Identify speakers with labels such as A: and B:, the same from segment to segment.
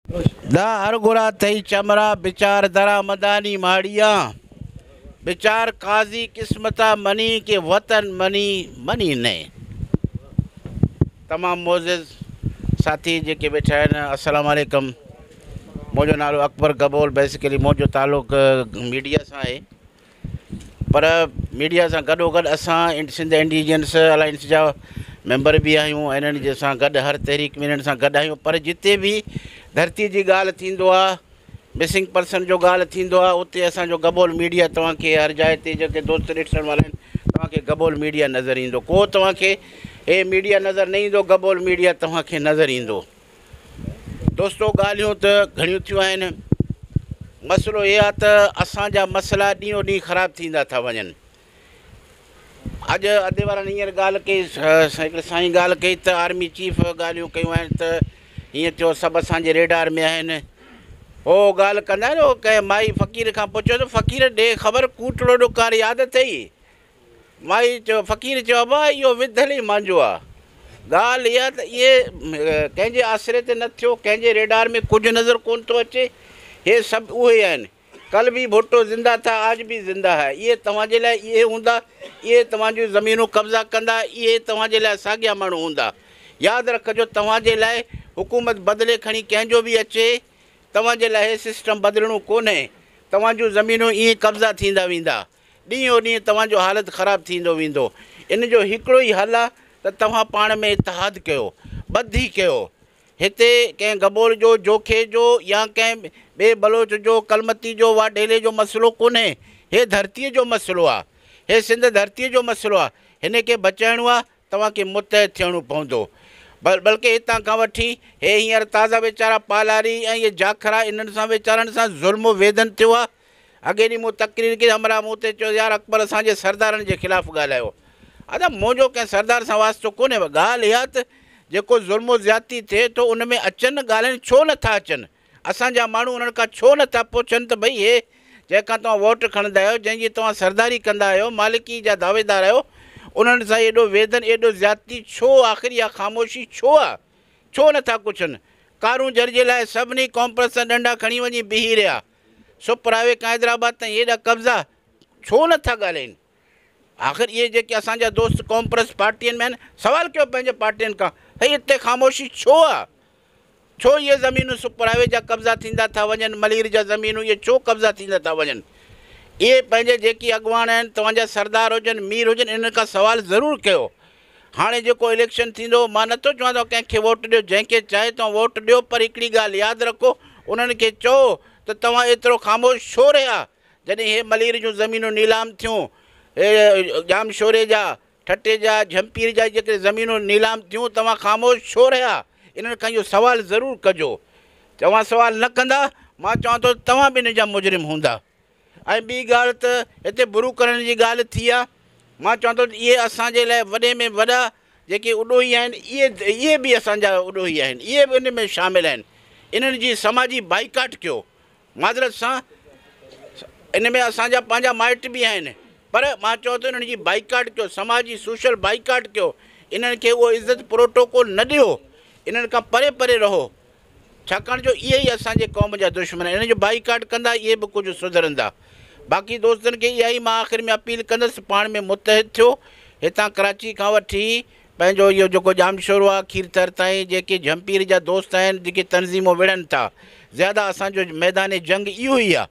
A: दा अरगुरा तई चमरा बिचार दरा मदानी माड़िया बिचार काजी किस्मता मनी के वतन मनी मनी ने। तमाम मोज़िज़ साथी जेके बैठा आहिनि, अस्सलाम वालेकुम। मुंहिंजो नालो अकबर गबोल। बेसिकली मुंहिंजो ताल्लुक़ मीडिया सां आहे, पर मीडिया सां गॾोगॾु असां सिंध इंडिजिनस अलायंस जा मेंबर भी आहियूं। इन्हनि जे सां गॾु हर तहरीक में इन्हनि सां गॾु आहियूं। पर जिते भी धरती जी ॻाल्हि थींदो आहे, मिसिंग पर्सन जो ॻाल्हि थींदो आहे, उते असांजो गबोल मीडिया तव्हांखे हर जाइ ते जेके दोस्त ॾिसण वारा आहिनि तव्हांखे गबोल मीडिया नज़र ईंदो। को तव्हांखे हे मीडिया नज़र न ईंदो, गबोल मीडिया तव्हांखे नज़र ईंदो। दोस्तो ॻाल्हियूं त घणियूं थियूं आहिनि। मसइलो इहो आहे त असांजा मसइला ॾींहों ॾींहुं ख़राबु थींदा था वञनि। अॼु अधे वारनि हींअर ॻाल्हि कई, हिकिड़े साईं ॻाल्हि कई त आर्मी चीफ ॻाल्हियूं कयूं आहिनि त हीअं थियो सभु असांजे रेडार में आहिनि। हो ॻाल्हि कंदा आहिनि, हो कंहिं माई फ़क़ीर खां पुछियो त फ़क़ीर ॾे ख़बर कूटड़ो ॾुकार यादि अथई? माई चयो, फ़क़ीर चयो भाउ इहो विधल ई मांजो आहे। ॻाल्हि इहा त इहे कंहिंजे आसिरे ते न थियो, कंहिंजे रेडार में कुझु नज़र कोन थो अचे। हे सभु उहे आहिनि। कल भी भुट्टो ज़िंदा था, आज भी ज़िंदा है। ये तव्हांजे लाइ इहे हूंदा, इहे तव्हांजूं ज़मीनूं कब्ज़ा कंदा, इहे तव्हांजे लाइ साॻिया माण्हू हूंदा। यादि रखिजो, तव्हांजे लाइ हुकूमत बदिले खणी कंहिंजो बि अचे, तव्हांजे लाइ हे सिस्टम बदिलणो कोन्हे। तव्हांजूं ज़मीनूं ईअं कब्ज़ा थींदा वेंदा, ॾींहों ॾींहुं तव्हांजो हालत ख़राबु थींदो वेंदो। इन जो हिकिड़ो ई हल आहे त तव्हां पाण में इतिहाद कयो, ॿधी कयो। हिते कंहिं गबोल जो, जोखे जो या कंहिं ॿिए बलोच जो, कलमती जो, वाढेले जो मसइलो कोन्हे। हे धरतीअ जो मसइलो आहे, हे सिंध धरतीअ जो मसइलो आहे। हिन खे बचाइणो आहे, तव्हांखे मुतहद थियणो पवंदो। बल्कि हितां खां वठी हे हींअर ताज़ा वीचारा पालारी ऐं इहे जाखरा, इन्हनि सां वीचारनि सां ज़ुल्म वेदन थियो आहे। अॻे ॾींहुं मूं तक़रीर कई, हमरा मूं ते चयो यार अकबर असांजे सरदारनि जे ख़िलाफ़ु ॻाल्हायो। अदा मुंहिंजो कंहिं सरदार सां वास्तो कोन्हे। ॻाल्हि इहा त जेको ज़ुल्म ज़्यादती थिए थो उन में अचनि ॻाल्हाइनि छो नथा अचनि? असांजा माण्हू उन्हनि खां छो नथा पुछनि त भई हे जंहिंखां तव्हां वोट खणंदा आहियो, जंहिंजी तव्हां सरदारी कंदा आहियो, मालिकी जा दावेदार आहियो, उन्हनि सां एॾो वेदन, एॾो ज़्यादती छो? आख़िर इहा ख़ामोशी छो आहे? छो नथा कुझनि? कारूं जर जे लाइ सभिनी कॉम्प्रेस डंडा खणी वञी बीही रहिया। सुपरावे खां हैदराबाद ताईं हेॾा कब्ज़ा छो नथा ॻाल्हाइनि? आख़िर इहे जेके असांजा दोस्त कॉम्प्रेस पार्टियुनि में आहिनि, सवाल कयो पंहिंजे पार्टियुनि खां, भई हिते ख़ामोशी छो आहे? छो इहे ज़मीनूं सुपरावे जा कब्ज़ा थींदा था वञनि, मलीर जा ज़मीनूं इहे छो कब्ज़ा थींदा था वञनि? इहे पंहिंजे जेकी अॻुवान आहिनि, तव्हांजा सरदार हुजनि, मीर हुजनि, इन खां सवाल ज़रूरु कयो। हाणे जेको इलेक्शन थींदो, मां नथो चवां त कंहिंखे वोट ॾियो, जंहिंखे चाहे तव्हां वोट ॾियो, पर हिकिड़ी ॻाल्हि यादि रखो, उन्हनि खे चओ त तव्हां एतिरो ख़ामोश छो रहिया? जॾहिं हे मलीर जूं ज़मीनूं नीलाम थियूं, हे जाम शोरे जा, ठटे जा, झंपीर जा जेके ज़मीनूं नीलाम थियूं, तव्हां ख़ामोश छो रहिया? इन्हनि खां इहो सवाल ज़रूरु कजो। तव्हां सवाल न कंदा, मां चवां थो तव्हां बि इन जा मुजरिम हूंदा। ऐं ॿी ॻाल्हि त हिते बुरू करण जी ॻाल्हि थी आहे। मां चवां थो इहे असांजे लाइ वॾे में वॾा जेके उॾोही आहिनि, इहे बि असांजा उॾोही आहिनि, इहे बि इन में शामिलु आहिनि। इन्हनि जी समाजी बाइकाट कयो। माज़रत सां इन में असांजा पंहिंजा माइट बि आहिनि, पर मां चवां थो इन्हनि जी बाइकाट कयो, समाजी सोशल बाइकाट कयो। इन्हनि खे उहो इज़त प्रोटोकॉल न ॾियो, इन्हनि खां परे परे रहो, छाकाणि जो इहे ई असांजे क़ौम जा दुश्मन आहिनि। इन जो बाइकाट कंदा, इहे बि कुझु सुधरंदा। बाक़ी दोस्तनि खे इहा ई मां आख़िर में अपील कंदुसि, पाण में मुतहद थियो। हितां कराची खां वठी पंहिंजो इहो जेको जामशोरो आहे, खीरथर ताईं जेके झंपीर जा दोस्त आहिनि, जेके तनज़ीमूं विढ़नि था, ज़्यादा असांजो मैदान जंग इहो ई आहे।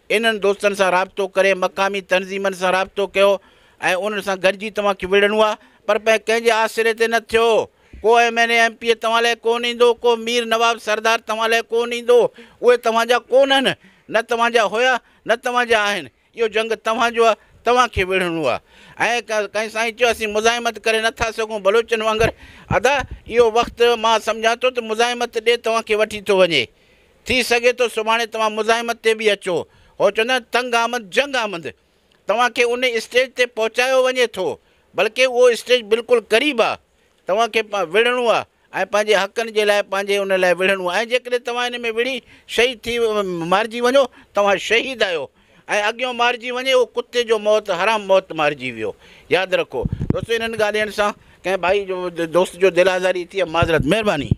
A: इन्हनि दोस्तनि सां राब्तो करे, मक़ामी तनज़ीमनि सां राब्तो कयो ऐं उन्हनि सां गॾिजी तव्हांखे विढ़णो आहे। पर कंहिंजे आसिरे ते न थियो। को MNA MP तव्हां लाइ कोन ईंदो, को मीर नवाब सरदार तव्हां लाइ कोन ईंदो। उहे तव्हांजा कोन्हनि, न तव्हांजा हुया, न तव्हांजा आहिनि। इहो जंग तव्हांजो आहे, तव्हांखे विढ़णो आहे। ऐं कंहिं साईं चयो असीं मुज़ाहिमत करे नथा सघूं बलोचनि वांगुरु। अदा इहो वक़्तु मां सम्झां थो त मुज़ाहिमत ॾे तव्हांखे वठी थो वञे। थी सघे थो सुभाणे तव्हां मुज़ाहिमत ते बि अचो। हो चवंदा आहिनि तंग आमद जंग आमद, तव्हांखे उन स्टेज ते पहुचायो वञे थो, बल्कि उहो स्टेज बिल्कुलु क़रीब आहे। तव्हांखे विढ़णो आहे ऐं पंहिंजे हक़नि जे लाइ, पंहिंजे उन लाइ विढ़णो आहे। ऐं जेकॾहिं तव्हां इन में विढ़ी शहीद थी मारिजी वञो, तव्हां शहीद आहियो। ऐं अॻियां मारिजी वञे उहो कुते जो मौत, हराम मौत मारिजी वियो। यादि रखो दोस्तो, इन्हनि ॻाल्हियुनि सां कंहिं भाई जो दोस्त जो दिल आज़ारी थी आहे, माज़रत, महिरबानी।